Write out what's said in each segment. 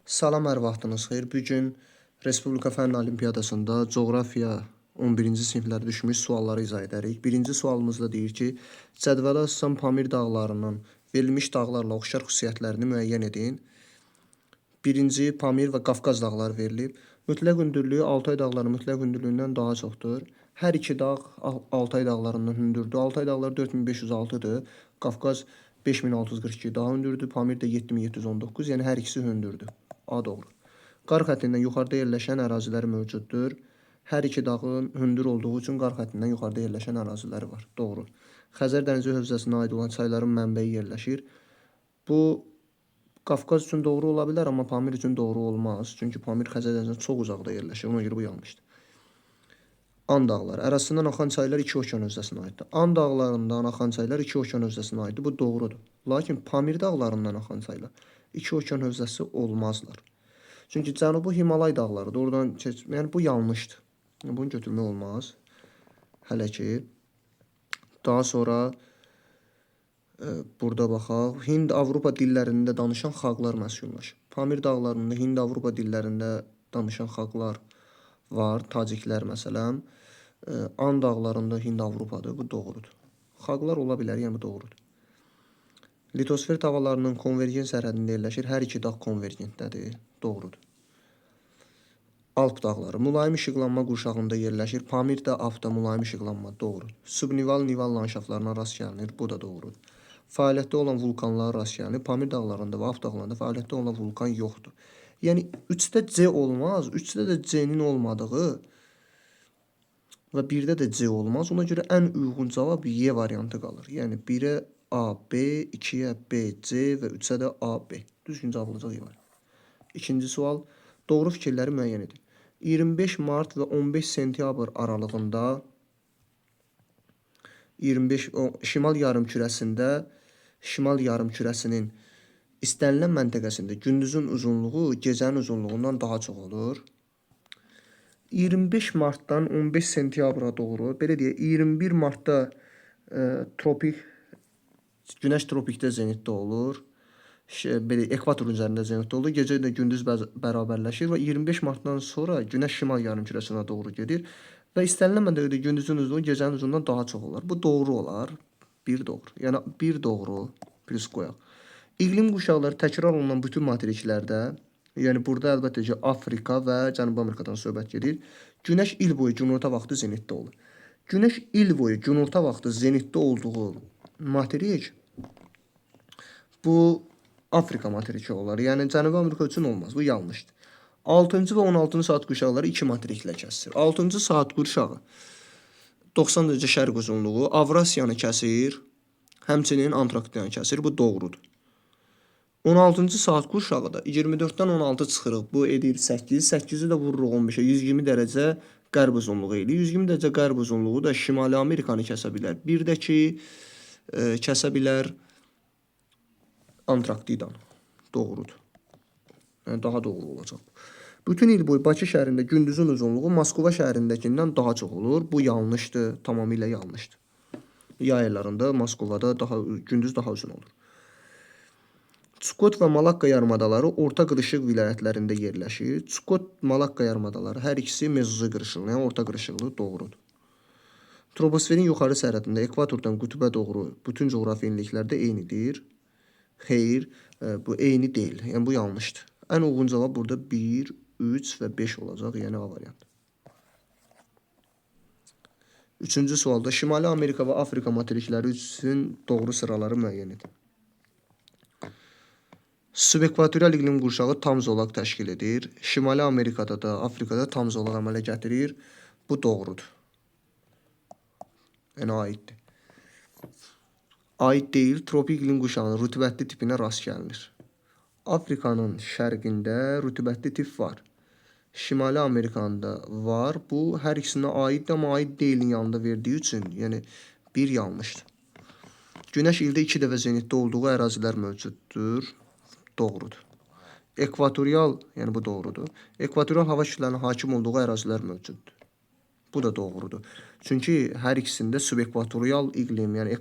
Salam, hər vaxtınız xeyir. Bu gün Respublika Fənn Olimpiadasında coğrafiya 11-ci siniflərdə düşmüş sualları izah edərik. Birinci sualımızda deyir ki, cədvələ asasan Pamir dağlarının verilmiş dağlarla oxşar xüsusiyyətlərini müəyyən edin. Birinci Pamir və Qafqaz dağları verilib. Mütləq hündürlüyü Altay dağları mütləq hündürlüyündən daha çoxdur. Hər iki dağ Altay dağlarından hündürdür. Altay dağları 4506-dır. Qafqaz 5642 daha hündürdür. Pamir də 7719, yəni hər ikisi hündürdür. A doğru. Qar xəttindən yuxarıda yerləşən ərazilər mövcuddur. Hər iki dağın hündür olduğu üçün qar xəttindən yuxarıda yerləşən əraziləri var. Doğru. Xəzər dənizi hövzəsinə aid olan çayların mənbəyi yerləşir. Bu Qafqaz üçün doğru ola bilər, amma Pamir üçün doğru olmaz. Çünki Pamir Xəzər dənizindən çox uzaqda yerləşir. Ona görə bu yanlışdır. An dağları. Arasından axan çaylar iki okean hövzəsinə aiddir. An dağlarından axan çaylar iki okean hövzəsinə aiddir. Bu doğrudur. Lakin Pamir dağlarından axan çaylar iki okean hövzəsi olmazlar. Çünki Cənubi Himalay dağlarıdır. Oradan yəni bu yanlışdır. Bunu götürmək olmaz. Hələ ki daha sonra burada baxaq. Hind-Avropa dillərində danışan xalqlar məskunlaşır. Pamir dağlarında Hind-Avropa dillərində danışan xalqlar var. Taciklər məsələn. An dağlarında Hind-Avropadır. Bu doğrudur. Xalqlar ola bilər, yəni bu doğrudur. Litosfer havalarının konvergent sərhədində yerləşir. Hər iki dağ konvergentdədir. Doğrudur. Alp dağları mülayim işıqlanma qurşağında yerləşir. Pamir də Afda mülayim işıqlanma. Doğrudur. Subnival-nival landşaftlarına rast gəlinir. Bu da doğrudur. Fəaliyyətdə olan vulkanlara rast gəlinir. Pamir dağlarında və Afd dağlarında fəaliyyətdə olan vulkan yoxdur. Yəni 3-də C olmaz. 3-də də C-nin olmadığı və 1-də də C olmaz. Ona görə ən uyğun cavab Y variantı qalır. Yəni 1-ə A, B, 2-yə B, C və 3-ə də A, B. Düzgün cavab olacaq Y variantı. İkinci sual. Doğru fikirləri müəyyən edin. 25 mart və 15 sentyabr aralığında şimal yarımkürəsinin istənilən məntəqəsində gündüzün uzunluğu gecənin uzunluğundan daha çox olur. 25 martdan 15 sentyabra doğru, belə deyək, 21 martda günəş tropikdə zenitdə olur. Belə ekvator üzərində zenitdə olur. Gecə ilə gündüz bərabərləşir və 25 martdan sonra günəş şimal yarımkürəsinə doğru gedir və istənilən məntəqədə gündüzün uzunluğu gecənin uzunluğundan daha çox olar. Bu doğru olar. Bir doğru. Yəni bir doğru plus qoyaq. İqlim quşaqları təkrar olunan bütün materiklərdə, yəni burada əlbəttə ki Afrika və Cənubi Amerikadan söhbət gedir. Günəş il boyu günorta vaxtı zenitdə olur. Günəş il boyu günorta vaxtı zenitdə olduğu materik bu Afrika materiki olar. Yəni Cənubi Amerika üçün olmaz. Bu yanlışdır. 6-cı və 16-cı saat qurşaqları iki materiklə kəsir. 6-cı saat qurşağı 90 dərəcə şərq uzunluğu Avrasiyanı kəsir, həmçinin Antarktidanı kəsir. Bu doğrudur. 16-cı saat qurşağı da 24-dən 16 çıxırıq. Bu edir 8. 8-i də vururuq 15-ə. 120 dərəcə qərb uzunluğu edir. 120 dərəcə qərb uzunluğu da Şimali Amerikanı kəsə bilər. Bir də ki kəsə bilər Antarktidanı. Doğrudur. Yəni daha doğru olacaq. Bütün il boyu Bakı şəhərində gündüzün uzunluğu Moskva şəhərindəkindən daha çox olur. Bu yanlışdır, tamamilə yanlışdır. Yay aylarında Moskvada gündüz daha uzun olur. Çukot və Malakka yarımadaları orta qırışıq vilayətlərində yerləşir. Çukot, Malakka yarımadaları hər ikisi mezozoy qırışıqlı, yəni orta qırışıqlı doğrudur. Troposferin yuxarı sərhədində ekvatordan qütbə doğru bütün coğrafi enliklərdə eynidir. Xeyr, bu eyni deyil. Yəni bu yanlışdır. Ən uyğun cavab burada 1, 3 və 5 olacaq, yəni A variantı. Üçüncü sualda Şimali Amerika və Afrika materikləri üçün doğru sıraları müəyyən edin. Subekvatorial iqlim qurşağı tam zolaq təşkil edir. Şimali Amerikada da, Afrikada tam zolaq əmələ gətirir. Bu doğrudur. Yəni aiddir. Aid deyil, tropik iqlim qurşağının rütubətli tipinə rast gəlinir. Afrikanın şərqində rütubətli tip var. Şimali Amerikanda var. Bu hər ikisinə aiddir, amma aid deyilin yanında verdiyi üçün, yəni bir yanlışdır. Günəş ildə 2 dəfə zenitdə olduğu ərazilər mövcuddur. Doğrudur. Ekvatorial, yəni bu doğrudur. Ekvatorial hava kütlələrinin hakim olduğu ərazilər mövcuddur. Bu da doğrudur. Çünki hər ikisində subekvatorial iqlim, yəni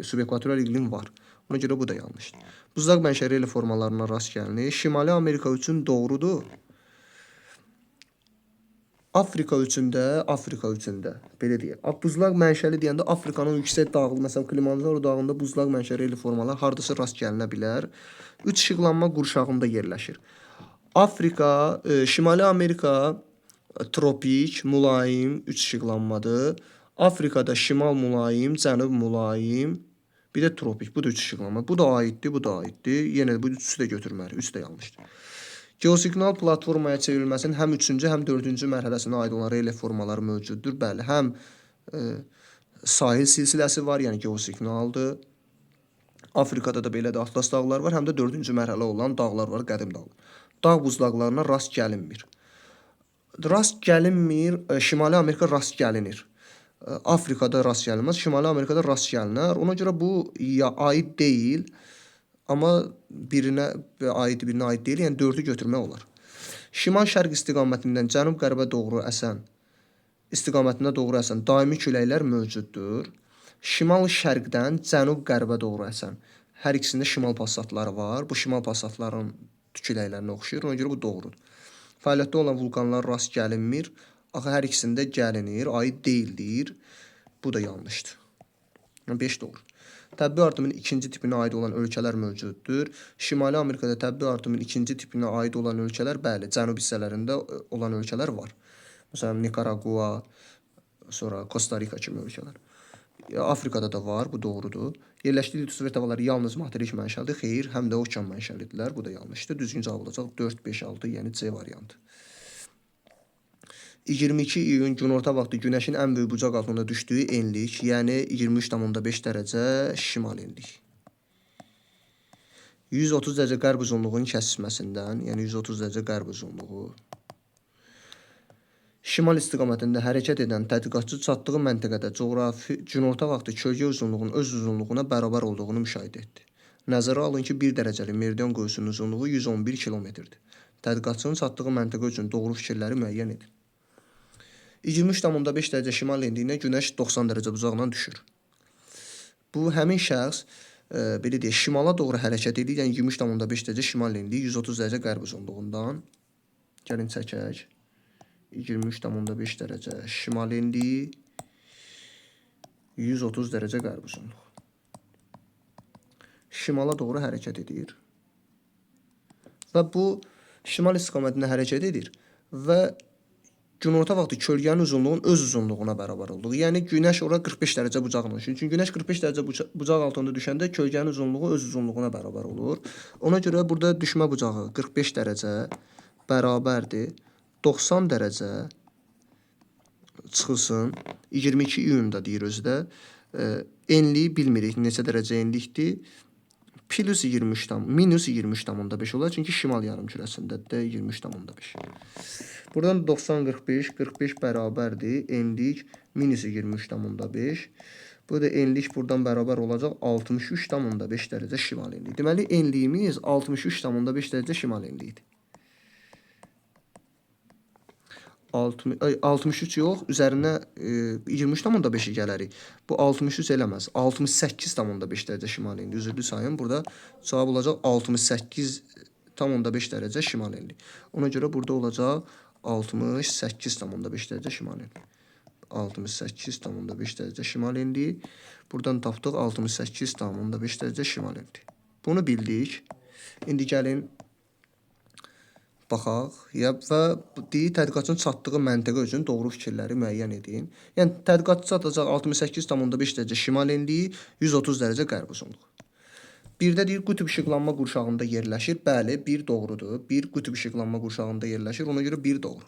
subekvatorial iqlim var. Ona görə bu da yanlışdır. Buzlaq mənşəli rel formalarına rast gəlinir. Şimali Amerika üçün doğrudur. Afrika üçün də belə deyək. Buzlaq mənşəli deyəndə Afrikanın yüksək dağlı, məsələn Kilimanjaro dağında buzlaq mənşəli rel formalar hardasa rast gəlinə bilər. Üç işıqlanma qurşağında yerləşir. Afrika, Şimali Amerika tropik, mülayim, üç işıqlanmadır. Afrikada şimal mülayim, cənub mülayim, bir də tropik. Bu da üç işıqlanma. Bu da aiddir, bu da aiddir. Yenə də bu üçü də götürməliyik. Üç də yanlışdır. Geosignal platformaya çevrilməsinin həm 3-cü, həm 4-cü mərhələsinə aid olan relyef formaları mövcuddur. Bəli, həm sahil silsiləsi var, yəni geosignaldır. Afrikada da belə də Atlas dağlar var, həm də 4-cü mərhələ olan dağlar var, qədim dağlar. Dağ buzlaqlarına rast gəlinmir. Rast gəlinmir, Şimali Amerika rast gəlinir. Afrikada rast gəlinməz, Şimali Amerikada rast gəlinər. Ona görə bu ya aid deyil, amma birinə aid, birinə aid deyil, yəni 4-ü götürmək olar. Şimal-şərq istiqamətindən cənub-qərbə doğru əsən, istiqamətinə doğru əsən daimi küləklər mövcuddur. Şimal-şərqdən cənub-qərbə doğru əsən, hər ikisində şimal passatları var. Bu şimal passatların küləklərinə oxşayır, ona görə bu doğrudur. Fəaliyyətdə olan vulkanlar rast gəlinmir. Axı hər ikisində gəlinir, aid deyildir. Bu da yanlışdır. 5 doğru. Təbii artımın ikinci tipinə aid olan ölkələr mövcuddur. Şimali Amerikada təbii artımın ikinci tipinə aid olan ölkələr, bəli, cənub hissələrində olan ölkələr var. Məsələn, Nikaragua, sonra Costa Rica kimi ölkələr. Afrikada da var, bu doğrudur. Yerləşdiyi litosfer havaları yalnız materik mənşəlidir. Xeyr, həm də okean mənşəlidirlər. Bu da yanlışdır. Düzgün cavab olacaq 4, 5, 6, yəni C variantı. 22 iyun günorta vaxtı günəşin ən böyük bucaq altında düşdüyü enlik, yəni 23,5 dərəcə şimal enlik. 130 dərəcə qərb uzunluğunun kəsişməsindən, yəni 130 dərəcə qərb uzunluğu. Şimal istiqamətində hərəkət edən tədqiqatçı çatdığı məntəqədə coğrafi günorta vaxtı kölgə uzunluğunun öz uzunluğuna bərabər olduğunu müşahidə etdi. Nəzərə alın ki, 1 dərəcəli meridian qoyusunun uzunluğu 111 kilometrdir. Tədqiqatçının çatdığı məntəqə üçün doğru fikirləri müəyyən edin. 23,5 dərəcə şimal enliyinə günəş 90 dərəcə bucaqla düşür. Bu həmin şəxs belə deyək, şimala doğru hərəkət edir, yəni 23,5 dərəcə şimal enliyi 130 dərəcə qərb uzunluğundan. Gəlin çəkək. 23,5 dərəcə şimal enliyi 130 dərəcə qərb uzunluğu. Şimala doğru hərəkət edir. Və bu şimal istiqamətində hərəkət edir və günorta vaxtı kölgənin uzunluğunun öz uzunluğuna bərabər olduğu. Yəni günəş ora 45 dərəcə bucaqla düşür. Çünki günəş 45 dərəcə bucaq altında düşəndə kölgənin uzunluğu öz uzunluğuna bərabər olur. Ona görə burada düşmə bucağı 45 dərəcə bərabərdir 90 dərəcə çıxılsın. 22 iyunda deyir özü də. Enliyi bilmirik neçə dərəcə enlikdir. Plus 23, minus 23,5 olar. Çünki şimal yarımkürəsindədir 23,5. Buradan 90, 45, 45 bərabərdir. Enlik minus 23,5. Bu da enlik buradan bərabər olacaq 63,5 dərəcə şimal enliyi. Deməli, enliyimiz 63,5 dərəcə şimal enliyidir. 63 yox, üzərinə 23,5-i gələrik. Bu 63 eləməz. 68,5 dərəcə şimal enliyi. Üzrlü sayın. Burada cavab olacaq 68,5 dərəcə şimal enliyi. Ona görə burada olacaq 68,5 dərəcə şimal enliyi. 68,5 dərəcə şimal enliyi. Buradan tapdıq 68,5 dərəcə şimal enliyi. Bunu bildik. İndi gəlin baxaq və deyir, tədqiqatçının çatdığı məntəqə üçün doğru fikirləri müəyyən edin. Yəni, tədqiqatçı çatacaq 68,5 dərəcə şimal enliyi, 130 dərəcə qərb uzunluğu. Birdə deyir, qütb işıqlanma qurşağında yerləşir. Bəli, bir doğrudur. Bir qütb işıqlanma qurşağında yerləşir. Ona görə bir doğru.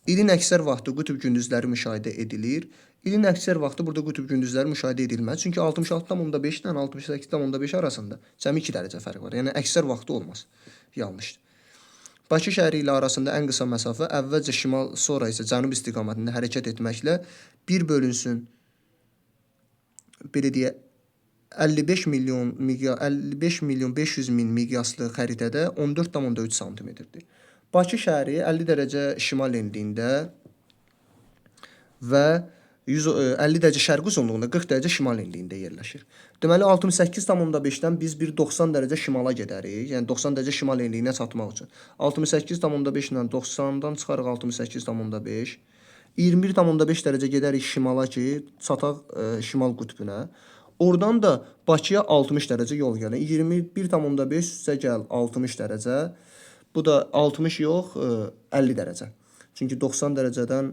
İlin əksər vaxtı qütb gündüzləri müşahidə edilir. İlin əksər vaxtı burada qütb gündüzləri müşahidə edilməz. Çünki 66,5 ilə 68,5 arasında cəmi 2 dərəcə fərq var. Yəni, əksər vaxtı olmaz. Yanlışdır. Bakı şəhəri ilə arasında ən qısa məsafə əvvəlcə şimal, sonra isə cənub istiqamətində hərəkət etməklə 1 bölünsün, belə deyə, 55 milyon 500 min miqyaslı xəritədə 14,3 santimetrdir. Bakı şəhəri 50 dərəcə şimal enliyində və 50 dərəcə şərqi uzunluğunda, 40 dərəcə şimal enliyində yerləşir. Deməli 68,5-dən biz bir 90 dərəcə şimala gedərik. Yəni 90 dərəcə şimal enliyinə çatmaq üçün. 68,5 ilə 90-dan çıxarıq 68,5. 21,5 dərəcə gedərik şimala ki, çataq şimal qütbünə. Oradan da Bakıya 60 dərəcə yol gəlir. 21,5 üstə gəl 60 dərəcə. Bu da 60 yox, 50 dərəcə. Çünki 90 dərəcədən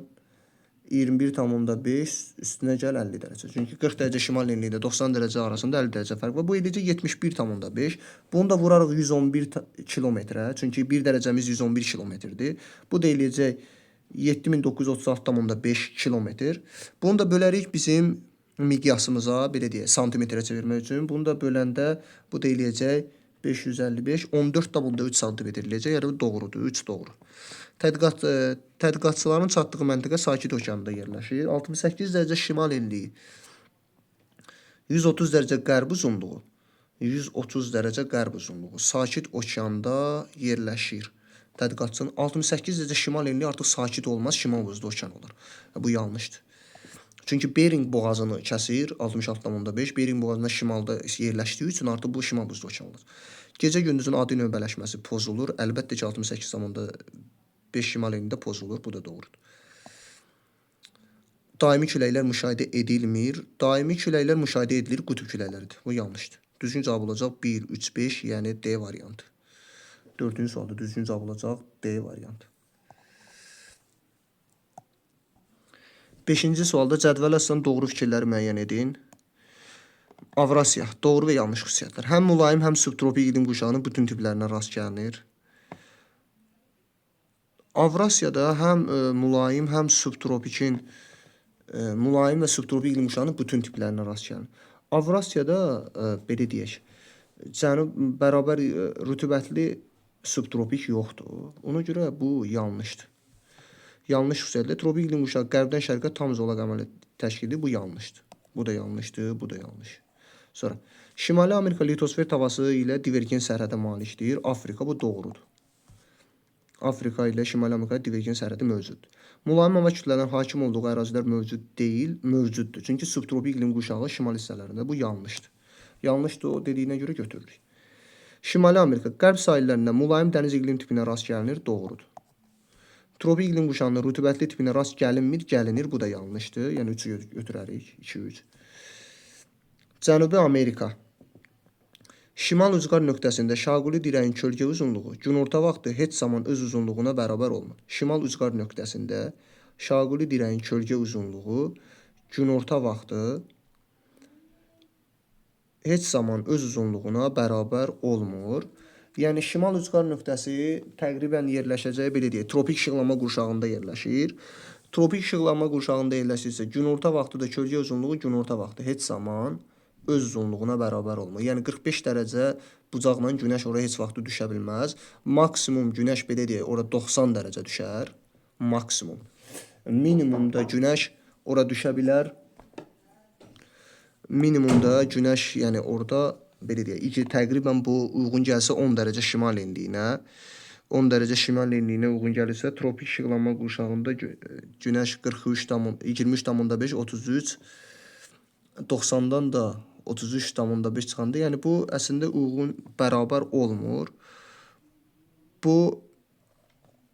21,5 üstünə gəl 50 dərəcə. Çünki 40 dərəcə şimal enliyində 90 dərəcə arasında 50 dərəcə fərq var. Bu eləcə 71,5. Bunu da vurarıq 111 kilometrə. Çünki 1 dərəcəmiz 111 kilometrdir. Bu da eləcək 7936,5 kilometr. Bunu da bölərik bizim miqyasımıza, belə deyək, santimetrə çevirmək üçün. Bunu da böləndə bu da eləyəcək 555, 14,3 santimetr eləyəcək. Yəni bu doğrudur, 3 doğru. Tədqiqatçıların çatdığı məntəqə Sakit Okeanında yerləşir. 68 dərəcə şimal enliyi, 130 dərəcə qərb uzunluğu, 130 dərəcə qərb uzunluğu Sakit Okeanda yerləşir. Tədqiqatçının 68 dərəcə şimal enliyi artıq sakit olmaz, şimal buzlu okean olur. Bu yanlışdır. Çünki Bering boğazını kəsir, 66,5. Bering boğazında şimalda yerləşdiyi üçün artıq bu şimal buzlu okean olur. Gecə gündüzün adi növbələşməsi pozulur. Əlbəttə ki 68,5 şimal enliyində pozulur. Bu da doğrudur. Daimi küləklər müşahidə edilmir. Daimi küləklər müşahidə edilir, qütb küləkləridir. Bu yanlışdır. Düzgün cavab olacaq 1, 3, 5, yəni D variantı. 4-cü sualda düzgün cavab olacaq D variantı. 5-ci sualda cədvələ əsasən doğru fikirləri müəyyən edin. Avrasiya, doğru və yanlış xüsusiyyətlər. Həm mülayim, həm subtropik iqlim qurşağının bütün tiplərinə rast gəlinir. Avrasiyada həm mülayim, həm subtropikin mülayim və subtropik iqlim qurşağının bütün tiplərinə rast gəlinir. Avrasiyada belə deyək, bərabər rütubətli subtropik yoxdur. Ona görə bu yanlışdır. Yanlış xüsusiyyətlə tropik iqlim qurşağı qərbdən şərqə tam zolaq əməli təşkil edir. Bu yanlışdır. Bu da yanlışdır, bu da yanlış. Sonra Şimali Amerika litosfer tavası ilə divergen sərhədə malikdir. Afrika bu doğrudur. Afrika ilə Şimali Amerika divergen sərhədi mövcuddur. Mülayim hava kütlələrinin hakim olduğu ərazilər mövcud deyil, mövcuddur. Çünki subtropik iqlim qurşağı şimal hissələrində. Bu yanlışdır. Yanlışdır, o dediyinə görə götürürük. Şimali Amerika qərb sahillərində mülayim dəniz iqlim tipinə rast gəlinir, doğrudur. Tropik iqlim qurşağında rütubətli tipinə rast gəlinmir, gəlinir. Bu da yanlışdır. Yəni 3-ü götürərik. 2-3. Cənubi Amerika. Şimal ucqar nöqtəsində şaquli dirəyin kölgə uzunluğu günorta vaxtı heç zaman öz uzunluğuna bərabər olmur. Şimal ucqar nöqtəsində şaquli dirəyin kölgə uzunluğu günorta vaxtı heç zaman öz uzunluğuna bərabər olmur. Yəni şimal ucqar nöqtəsi təqribən yerləşəcəyi belə deyək, tropik işıqlanma qurşağında yerləşir. Tropik işıqlanma qurşağında yerləşirsə, günorta vaxtı da kölgə uzunluğu günorta vaxtı heç zaman öz uzunluğuna bərabər olmur. Yəni 45 dərəcə bucaqla günəş ora heç vaxt düşə bilməz. Maksimum günəş belə deyək, ora 90 dərəcə düşər. Maksimum. Minimumda günəş ora düşə bilər. Minimumda günəş, yəni orada belə deyək, təqribən bu uyğun gəlsə 10 dərəcə şimal enliyinə, 10 dərəcə şimal enliyinə uyğun gəlirsə, tropik işıqlanma qurşağında günəş 23,5, 33, 90-dan da 33,5 çıxanda, yəni bu əslində uyğun bərabər olmur. Bu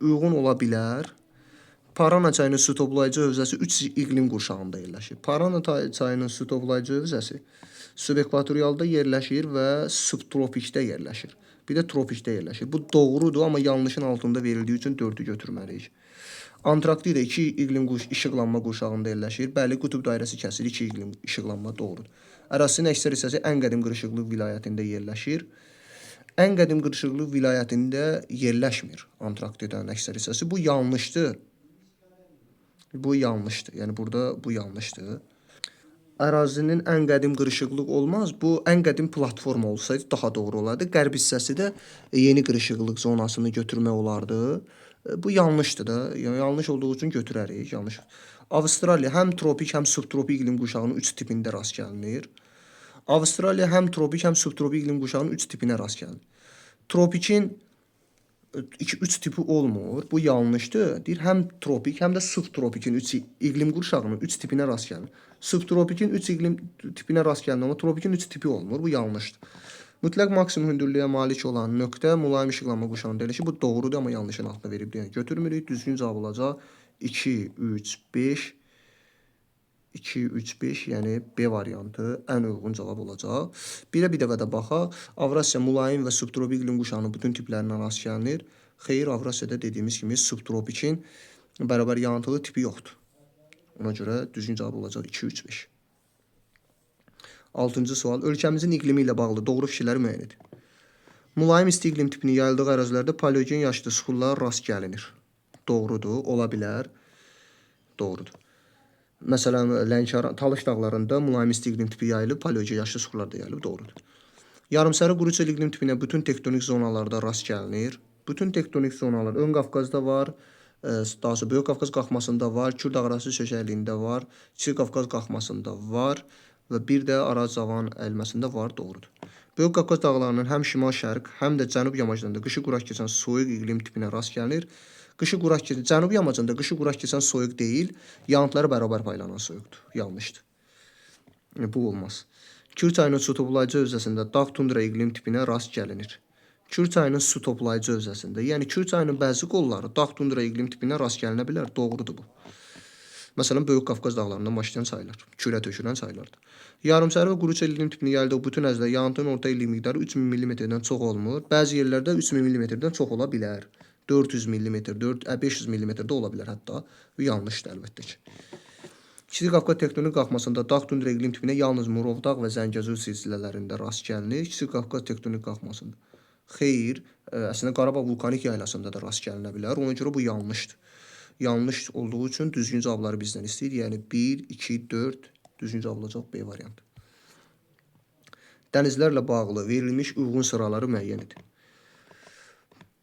uyğun ola bilər. Parana çayının su toplayıcı hövzəsi 3 iqlim qurşağında yerləşir. Parana çayının su toplayıcı hövzəsi subekvatorialda yerləşir və subtropikdə yerləşir. Bir də tropikdə yerləşir. Bu doğrudur, amma yanlışın altında verildiyi üçün 4-ü götürməliyik. Antarktida 2 iqlim işıqlanma qurşağında yerləşir. Bəli, qütb dairəsi kəsir, 2 iqlim işıqlanma doğrudur. Ərazisinin əksər hissəsi ən qədim qırışıqlıq vilayətində yerləşir. Ən qədim qırışıqlıq vilayətində yerləşmir Antarktidanın əksər hissəsi. Bu yanlışdır. Bu yanlışdır. Yəni burada bu yanlışdır. Ərazinin ən qədim qırışıqlıq olmaz. Bu ən qədim platforma olsaydı daha doğru olardı. Qərb hissəsi də yeni qırışıqlıq zonasını götürmək olardı. Bu yanlışdır da. Yəni yanlış olduğu üçün götürərik. Yanlış. Avstraliya həm tropik, həm subtropik iqlim qurşağının 3 tipində rast gəlinir. Avstraliya həm tropik, həm subtropik iqlim qurşağının 3 tipinə rast gəlinir. Tropikin 2-3 tipi olmur. Bu yanlışdır. Deyir həm tropik, həm də subtropikin 3 iqlim qurşağının 3 tipinə rast gəlinir. Subtropikin 3 iqlim tipinə rast gəlinir, amma tropikin 3 tipi olmur. Bu yanlışdır. Mütləq maksimum hündürlüyə malik olan nöqtə mülayim işıqlanma qurşağında yerləşir. Bu doğrudur, amma yanlışın altına verib. Yəni götürmürük. Düzgün cavab olacaq 2, 3, 5. 2, 3, 5, yəni B variantı ən uyğun cavab olacaq. Bir dəfə də baxaq. Avrasiya mülayim və subtropik iqlim qurşağının bütün tiplərinə rast gəlinir. Xeyr, Avrasiyada dediyimiz kimi subtropikin bərabər yağıntılı tipi yoxdur. Ona görə düzgün cavab olacaq 2, 3, 5. 6-cı sual. Ölkəmizin iqlimi ilə bağlı doğru fikirləri müəyyən edin. Mülayim isti iqlim tipini yayıldığı ərazilərdə paleogen yaşlı suxurlara rast gəlinir. Doğrudur, ola bilər. Doğrudur. Məsələn, Lənkəran, Talış dağlarında mülayim isti iqlim tipi yayılıb, paleogen yaşlı suxurlarda yayılıb, doğrudur. Yarımsərə quru çöl iqlim tipinə bütün tektonik zonalarda rast gəlinir. Bütün tektonik zonalar Ön Qafqazda var, daha sonra Böyük Qafqaz qalxmasında var, Kürdağ-Arası çökəkliyində var, Kiçik Qafqaz qalxmasında var və bir də Araz-Cavan əyilməsində var, doğrudur. Böyük Qafqaz dağlarının həm şimal-şərq, həm də cənub yamaclarında qışı quraq keçən soyuq iqlim tipinə rast gəlinir. Qışı quraq keçən, cənub yamacında qışı quraq keçən soyuq deyil, yağıntıları bərabər paylanan soyuqdur. Yanlışdır. Bu olmaz. Kür çayının su toplayıcı hövzəsində dağ tundra iqlim tipinə rast gəlinir. Kür çayının su toplayıcı hövzəsində, yəni Kür çayının bəzi qolları dağ tundra iqlim tipinə rast gəlinə bilər. Doğrudur bu. Məsələn, Böyük Qafqaz dağlarından başlayan çaylar, kürə tökülən çaylardır. Yarımsərə və quru çöl iqlim tipini yayıldığı bütün ərazidə yağıntının orta illik miqdarı 3000 mm-dən çox olmur. Bəzi yerlərdə 3000 mm-dən çox ola bilər. 400 mm, 500 mm-də ola bilər hətta. Bu yanlışdır əlbəttə ki. Kiçik Qafqaz tektonik qalxmasında dağ tundra iqlim tipinə yalnız Murovdağ və Zəngəzur silsilələrində rast gəlinir. Kiçik Qafqaz tektonik qalxmasında. Xeyr, əslində Qarabağ vulkanik yaylasında da rast gəlinə bilər. Ona görə bu yanlışdır. Yanlış olduğu üçün düzgün cavabları bizdən istəyir. Yəni 1, 2, 4 düzgün cavab olacaq B variantı. Dənizlərlə bağlı verilmiş uyğun sıraları müəyyən edin.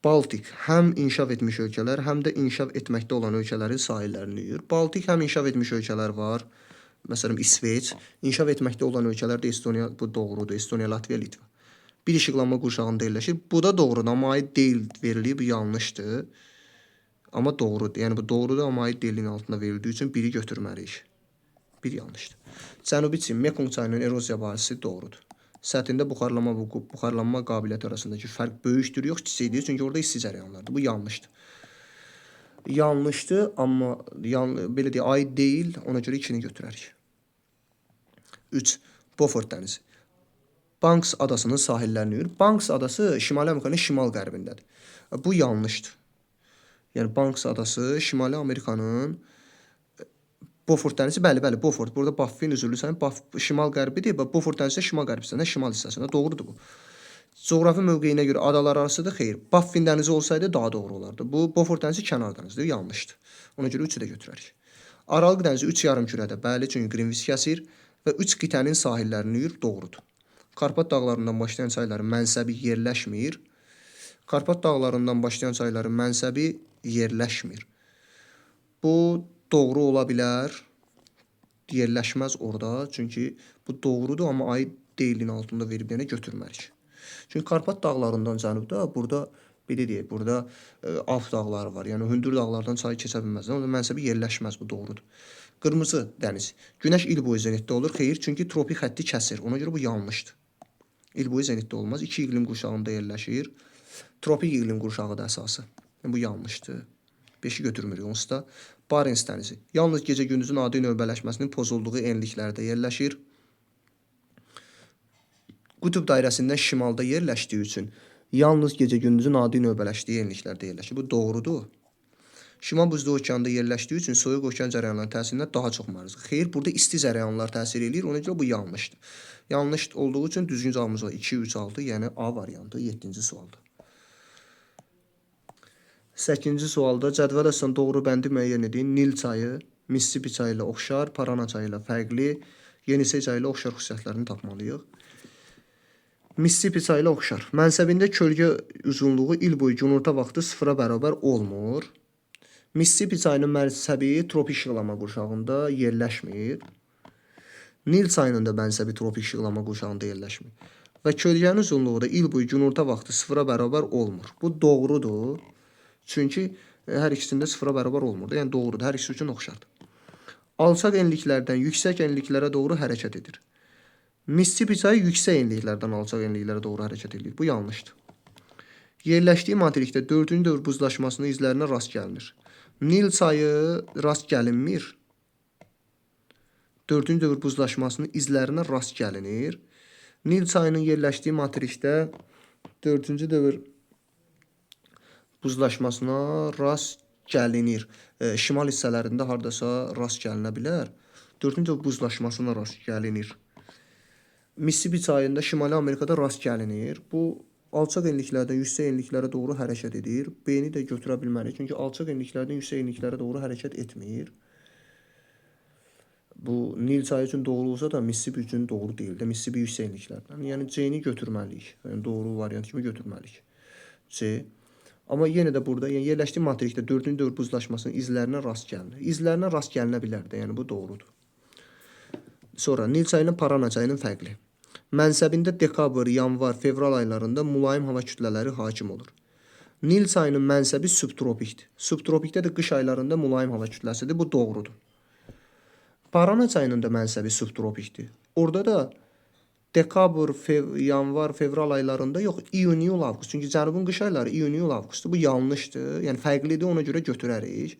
Baltik həm inkişaf etmiş ölkələr, həm də inkişaf etməkdə olan ölkələrin sahillərini yuyur. Baltik həm inkişaf etmiş ölkələr var. Məsələn, İsveç. İnkişaf etməkdə olan ölkələrdə Estoniya, bu doğrudur. Estoniya, Latviya, Litva. Bir işıqlanma qurşağında yerləşir. Bu da doğrudur, amma aid deyil verilib, bu yanlışdır. Amma doğrudur. Yəni bu doğrudur, amma aid deyilin altında verildiyi üçün biri götürməliyik. Bir yanlışdır. Cənubi Çin, Mekong çayının eroziya bahisi doğrudur. Səthində buxarlanma qabiliyyəti arasındakı fərq böyükdür, yox kiçikdir. Çünki orada isti cərəyanlardır. Bu yanlışdır. Yanlışdır, amma belə deyək, aid deyil. Ona görə 2-ni götürərik. 3. Beaufort dənizi. Banks adasının sahillərini yuyur. Banks adası Şimali Amerikanın şimal-qərbindədir. Bu yanlışdır. Yəni Banks adası Şimali Amerikanın Beaufort dənizi, bəli, Beaufort. Burada Baffin üzürlüsən, şimal-qərbidir və Beaufort dənizi şimal-qərb hissəsində, şimal hissəsində. Doğrudur bu. Coğrafi mövqeyinə görə adalar arasıdır, xeyr. Baffin dənizi olsaydı daha doğru olardı. Bu Beaufort dənizi kənar dənizidir, yanlışdır. Ona görə 3-ü də götürərik. Aralıq dənizi 3 yarımkürədə, bəli, çünki Qrinviç kəsir və 3 qitənin sahillərini yuyur, doğrudur. Karpat dağlarından başlayan çayların mənsəbi yerləşmir. Karpat dağlarından başlayan çayların mənsəbi yerləşmir. Bu doğru ola bilər. Yerləşməz orada. Çünki bu doğrudur, amma aid deyilin altında verib yenə götürmərik. Çünki Karpat dağlarından cənubda, burada belə deyək, burada Alp dağları var. Yəni hündür dağlardan çay keçə bilməz. Onun mənsəbi yerləşməz, bu doğrudur. Qırmızı dəniz. Günəş il boyu zenitdə olur. Xeyr, çünki tropik xətti kəsir. Ona görə bu yanlışdır. İl boyu zenitdə olmaz. 2 iqlim qurşağında yerləşir. Tropik iqlim qurşağıdır əsası. Bu yanlışdır. 5-i götürmürük onsuz da. Barents dənizi. Yalnız gecə-gündüzün adi növbələşməsinin pozulduğu enliklərdə yerləşir. Qütb dairəsindən şimalda yerləşdiyi üçün yalnız gecə-gündüzün adi növbələşdiyi enliklərdə yerləşir. Bu doğrudur. Şimal buzlu okeanda yerləşdiyi üçün soyuq okean cərəyanlarının təsirinə daha çox məruzdur. Xeyr, burada isti cərəyanlar təsir edir. Ona görə bu yanlışdır. Yanlış olduğu üçün düzgün cavabımız var 2, 3, 6, yəni A variantı 7-ci sualdır. 8-ci sualda cədvəl əsasında doğru bəndi müəyyən edin. Nil çayı Mississippi çayı ilə oxşar, Parana çayı ilə fərqli, Yenisey çayı ilə oxşar xüsusiyyətlərini tapmalıyıq. Mississippi çayı ilə oxşar. Mənsəbində kölgə uzunluğu il boyu günorta vaxtı 0-a bərabər olmur. Mississippi çayının mənsəbi tropik işıqlama qurşağında yerləşmir. Nil çayının da mənsəbi tropik işıqlama qurşağında yerləşmir. və kölgənin uzunluğu da il boyu günorta vaxtı sıfıra bərabər olmur. Bu doğrudur. Çünki hər ikisində sıfıra bərabər olmur. Yəni doğrudur. Hər ikisi üçün oxşardır. Alçaq enliklərdən yüksək enliklərə doğru hərəkət edir. Missisipi çayı yüksək enliklərdən alçaq enliklərə doğru hərəkət edir. Bu yanlışdır. Yerləşdiyi materikdə 4-cü dövr buzlaşmasının izlərinə rast gəlinir. Nil çayı rast gəlinmir. 4-cü dövr buzlaşmasının izlərinə rast gəlinir. Nil çayının yerləşdiyi materikdə 4-cü dövr buzlaşmasına rast gəlinir. Şimal hissələrində hardasa rast gəlinə bilər. 4-cü dövr buzlaşmasına rast gəlinir. Missisipi çayında Şimali Amerikada rast gəlinir. Bu alçaq enliklərdən yüksək enliklərə doğru hərəkət edir. B-ni də götürə bilmərik. Çünki alçaq enliklərdən yüksək enliklərə doğru hərəkət etmir. Bu Nil çayı üçün doğru olsa da Missisipi üçün doğru deyil də. Missisipi yüksək enliklərdən. Yəni C-ni götürməliyik. Yəni doğru variant kimi götürməliyik. C. Amma yenə də burada yerləşdiyi materikdə 4-cü dövr buzlaşmasının izlərinə rast gəlinir. İzlərinə rast gəlinə bilər də. Yəni bu doğrudur. Sonra Nil çayının Parana çayının fərqli. Mənsəbində dekabr, yanvar, fevral aylarında mülayim hava kütlələri hakim olur. Nil çayının mənsəbi subtropikdir. Subtropikdə də qış aylarında mülayim hava kütləsidir. Bu doğrudur. Parana çayının da mənsəbi subtropikdir. Orada da dekabr, yanvar, fevral aylarında yox, iyun, iyul, avqust. Çünki cənubun qış ayları iyun, iyul, avqustdur. Bu yanlışdır. Yəni fərqlidir, ona görə götürərik.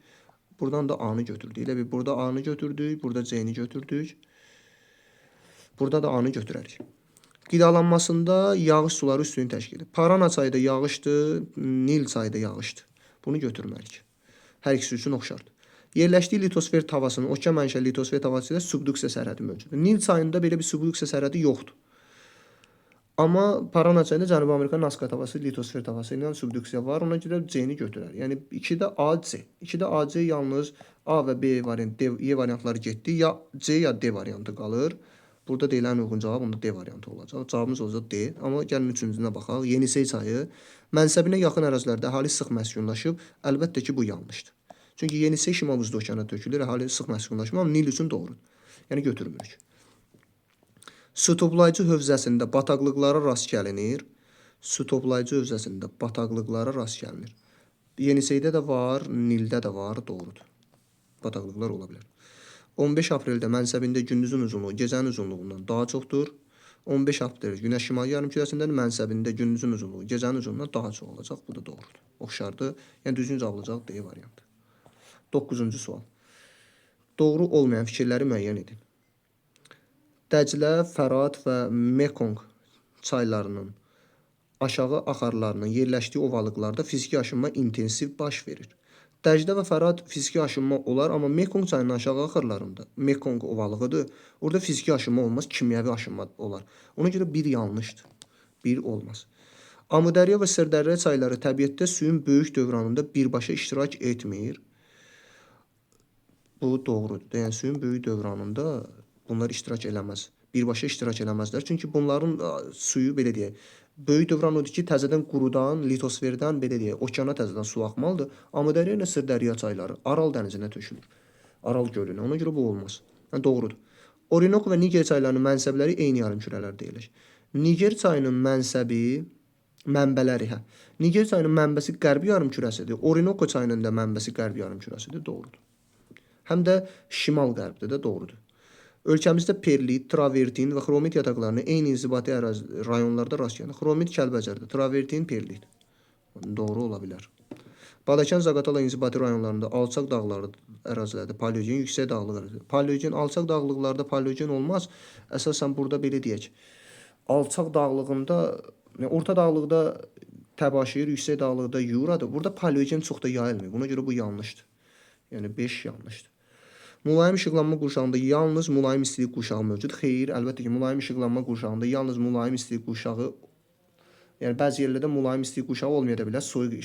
Buradan da A-nı götürdük. Elə bir burada A-nı götürdük, burada C-ni götürdük. Burada da A-nı götürərik. Qidalanmasında yağış suları üstünü təşkil edir. Parana çayda yağışdır, Nil çayda yağışdır. Bunu götürməliyik. Hər ikisi üçün oxşardır. Yerləşdiyi litosfer tavasının okean mənşəli litosfer tavası ilə subduksiya sərhədi mövcuddur. Nil çayında belə bir subduksiya sərhədi yoxdur. Amma Parana çayında Cənubi Amerikanın Nazca tavası, litosfer tavası ilə subduksiya var. Ona görə C-ni götürər. Yəni 2-də A, C. 2-də A, C yalnız A və B variant, D, E variantları getdi. Ya C ya D variantı qalır. Burada deyilən uyğun cavab onda D variantı olacaq. Cavabımız olacaq D. Amma gəlin üçüncüsünə baxaq. Yenisey çayı mənsəbinə yaxın ərazilərdə əhali sıx məskunlaşıb. Əlbəttə ki, bu yanlışdır. Çünki Yenisey Şimal Buzlu okeana tökülür, əhali sıx məskunlaşıb, amma Nil üçün doğrudur. Yəni götürmürük. Su toplayıcı hövzəsində bataqlıqlara rast gəlinir. Su toplayıcı hövzəsində bataqlıqlara rast gəlinir. Yeniseydə də var, Nildə də var, doğrudur. Bataqlıqlar ola bilər. 15 apreldə mənsəbində gündüzün uzunluğu gecənin uzunluğundan daha çoxdur. 15 aprel günəş şimal yarımkürəsindədir. Mənsəbində gündüzün uzunluğu gecənin uzunluğundan daha çox olacaq. Bu da doğrudur. Oxşardır. Yəni düzgün cavab olacaq D variantı. 9-cu sual. Doğru olmayan fikirləri müəyyən edin. Dəclə, Fərat və Mekong çaylarının aşağı axarlarının yerləşdiyi ovalıqlarda fiziki aşınma intensiv baş verir. Dəclə və Fərat fiziki aşınma olar, amma Mekong çayının aşağı axarlarında, Mekong ovalığıdır, orada fiziki aşınma olmaz, kimyəvi aşınma olar. Ona görə bir yanlışdır, bir olmaz. Amudərya və Sırdərya çayları təbiətdə suyun böyük dövranında birbaşa iştirak etmir. Bu doğrudur. Yəni suyun böyük dövranında bunlar iştirak eləməz. Birbaşa iştirak eləməzlər. Çünki bunların suyu belə deyək, böyük dövran odur ki, təzədən qurudan, litosferdən belə deyək, okeana təzədən su axmalıdır. Amudərya ilə Sırdərya çayları Aral dənizinə tökülür. Aral gölünə. Ona görə bu olmaz. Yəni doğrudur. Orinoco və Niger çaylarının mənsəbləri eyni yarımkürələrdə yerləşir. Niger çayının mənbələri, Niger çayının mənbəsi qərbi yarımkürəsidir. Orinoco çayının da mənbəsi qərbi yarımkürəsidir. Doğrudur. Həm də şimal-qərbdə də doğrudur. Ölkəmizdə perlit, travertin və xromit yataqlarına eyni inzibati rayonlarda rast gəlinir. Xromit Kəlbəcərdə, travertin perlit. Doğru ola bilər. Balakən, Zaqatala inzibati rayonlarında alçaq dağları ərazilərdə paleogen, yüksək dağlıq ərazilərdə. Paleogen, alçaq dağlıqlarda paleogen olmaz. Əsasən burada belə deyək, alçaq dağlığında, orta dağlıqda Təbaşir, yüksək dağlıqda Yuradır. Burada paleogen çox da yayılmır. Buna görə bu yanlışdır. Yəni 5 yanlışdır. Mülayim işıqlanma qurşağında yalnız mülayim istilik qurşağı mövcud. Xeyr, əlbəttə ki, mülayim işıqlanma qurşağında yalnız mülayim istilik qurşağı, yəni bəzi yerlərdə mülayim istilik qurşağı olmaya da bilər, soyuq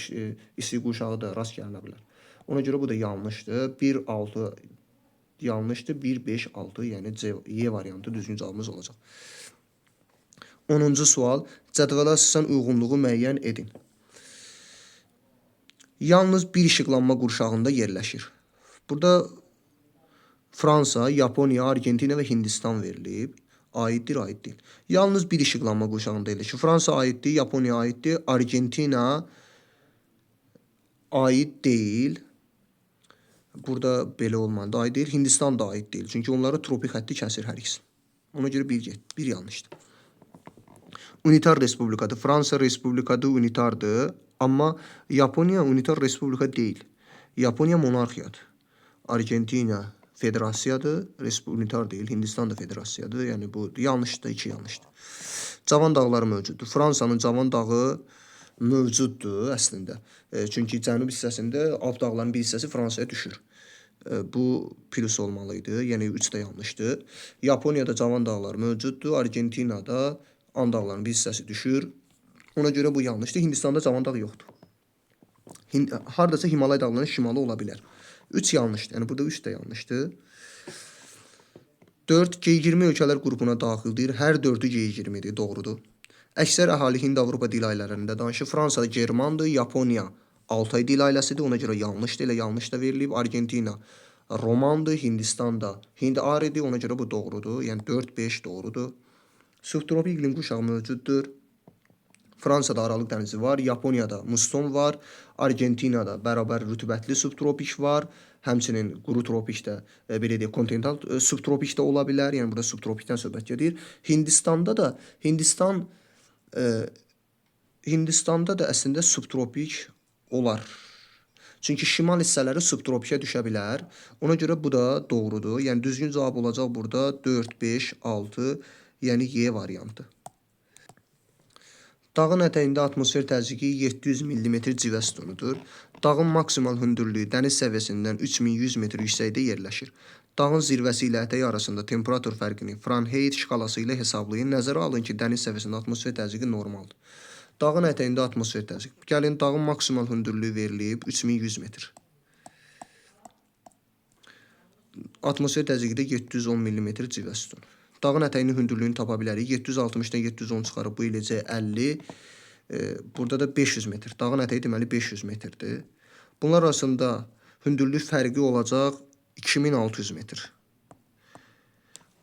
istilik qurşağı da rast gəlinə bilər. Ona görə bu da yanlışdır. 1-6 yanlışdır, 1-5-6, yəni C, E variantı düzgün cavabımız olacaq. 10-cu sual. Cədvələ əsasən uyğunluğu müəyyən edin. Yalnız bir işıqlanma qurşağında yerləşir. Burada Fransa, Yaponiya, Argentina və Hindistan verilib. Aiddir, aid deyil. Yalnız bir işıqlanma qurşağında elə ki, Fransa aiddir, Yaponiya aiddir, Argentina aid deyil. Burada belə olmalıdır. Aid deyil, Hindistan da aid deyil. Çünki onlara tropik xətti kəsir hər ikisi. Ona görə bir yanlışdır. Unitar respublikadır. Fransa respublikadır, unitardır. Amma Yaponiya unitar respublika deyil. Yaponiya monarxiyadır. Argentina federasiyadır, unitar deyil. Hindistan da federasiyadır. Yəni bu yanlışdır, iki yanlışdır. Cavan dağları mövcuddur. Fransanın Cavan dağı mövcuddur əslində. Çünki cənub hissəsində Alp dağlarının bir hissəsi Fransaya düşür. Bu plus olmalıydı. Yəni 3 də yanlışdır. Yaponiyada Cavan dağları mövcuddur. Argentinada And dağlarının bir hissəsi düşür. Ona görə bu yanlışdır. Hindistanda Cavan dağ yoxdur. Hardasa Himalay dağlarının şimalı ola bilər. 3 yanlışdır. Yəni burada 3 də yanlışdır. 4 G20 ölkələr qrupuna daxildir. Hər 4-ü G20-dir, doğrudur. Əksər əhali Hind-Avropa dil ailələrində danışır. Fransa Germandır, Yaponiya Altay dil ailəsidir. Ona görə yanlışdır, elə yanlış da verilib. Argentina Romandır, Hindistan da Hind-Aridir. Ona görə bu doğrudur. Yəni 4-5 doğrudur. Subtropik iqlim qurşağı mövcuddur. Fransada Aralıq dənizi var, Yaponiyada musson var, Argentinada bərabər rütubətli subtropik var. Həmçinin quru tropik də, belə deyək, kontinental subtropik də ola bilər. Yəni burada subtropikdən söhbət gedir. Hindistanda da əslində subtropik olar. Çünki şimal hissələri subtropikə düşə bilər. Ona görə bu da doğrudur. Yəni düzgün cavab olacaq burada 4, 5, 6, yəni Y variantı. Dağın ətəyində atmosfer təzyiqi 700 mm civə sütunudur. Dağın maksimal hündürlüyü dəniz səviyyəsindən 3100 metr yüksəkdə yerləşir. Dağın zirvəsi ilə ətəyi arasında temperatur fərqini Fahrenheit şkalası ilə hesablayın. Nəzərə alın ki, dəniz səviyyəsində atmosfer təzyiqi normaldır. Dağın ətəyində atmosfer təzyiqi. Gəlin, dağın maksimal hündürlüyü verilib 3100 metr. Atmosfer təzyiqi də 710 mm civə sütunu. Dağın ətəyinin hündürlüyünü tapa bilərik. 760-dan 710 çıxarıb bu eləcə 50. Burada da 500 metr. Dağın ətəyi deməli 500 metrdir. Bunlar arasında hündürlük fərqi olacaq 2600 metr.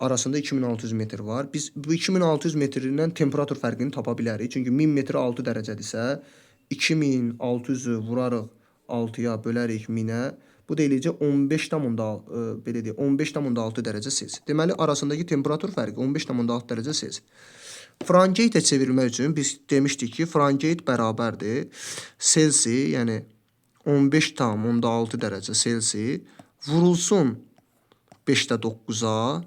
Arasında 2600 metr var. Biz bu 2600 metrindən temperatur fərqini tapa bilərik. Çünki 1000 metr 6 dərəcədirsə, 2600-ü vurarıq 6-ya, bölərik 1000-ə. Bu da eləcə 15,6 dərəcə Selsi. Deməli, arasındakı temperatur fərqi 15,6 dərəcə Selsi. Fahrenheitə çevirmək üçün biz demişdik ki, Fahrenheit bərabərdir Selsi, yəni 15,6 dərəcə Selsi vurulsun 5,9-a,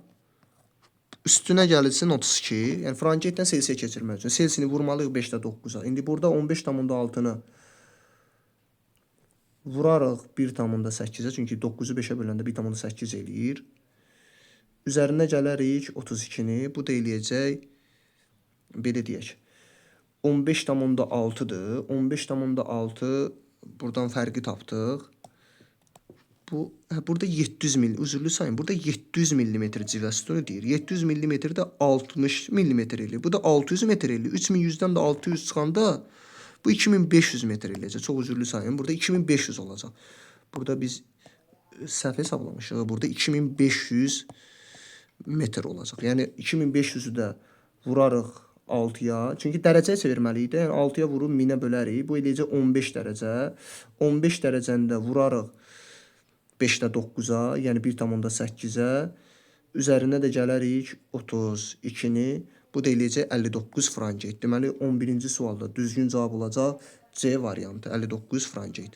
üstünə gəlsin 32. Yəni Fahrenheitdən Selsiyə keçirmək üçün Selsini vurmalıyıq 5,9-a. İndi burada 15,6-nı vurarıq 1,8-ə, çünki 9-u 5-ə böləndə 1,8 eləyir. Üzərinə gələrik 32-ni, bu da eləyəcək, belə deyək, 15,6-dır. 15,6, buradan fərqi tapdıq. Burada 700 mm, üzürlü sayın, burada 700 mm civə sütunu deyir. 700 mm də 60 mm eləyir. Bu da 600 metr eləyir. 3100-dən də 600 çıxanda bu 2500 metr eləyəcək. Çox üzürlü sayın. Burada 2500 olacaq. Burada biz səhv hesablamışıq. Burada 2500 metr olacaq. Yəni 2500-ü də vurarıq 6-ya. Çünki dərəcəyə çevirməliyik də. Yəni 6-ya vurub 1000-ə bölərik. Bu eləyəcək 15 dərəcə. 15 dərəcəni də vurarıq 5,9-a, yəni 1,8-ə. Üzərinə də gələrik 32-ni. Bu da eləyəcək 59 Fahrenheit. Deməli, 11-ci sualda düzgün cavab olacaq C variantı, 59 Fahrenheit.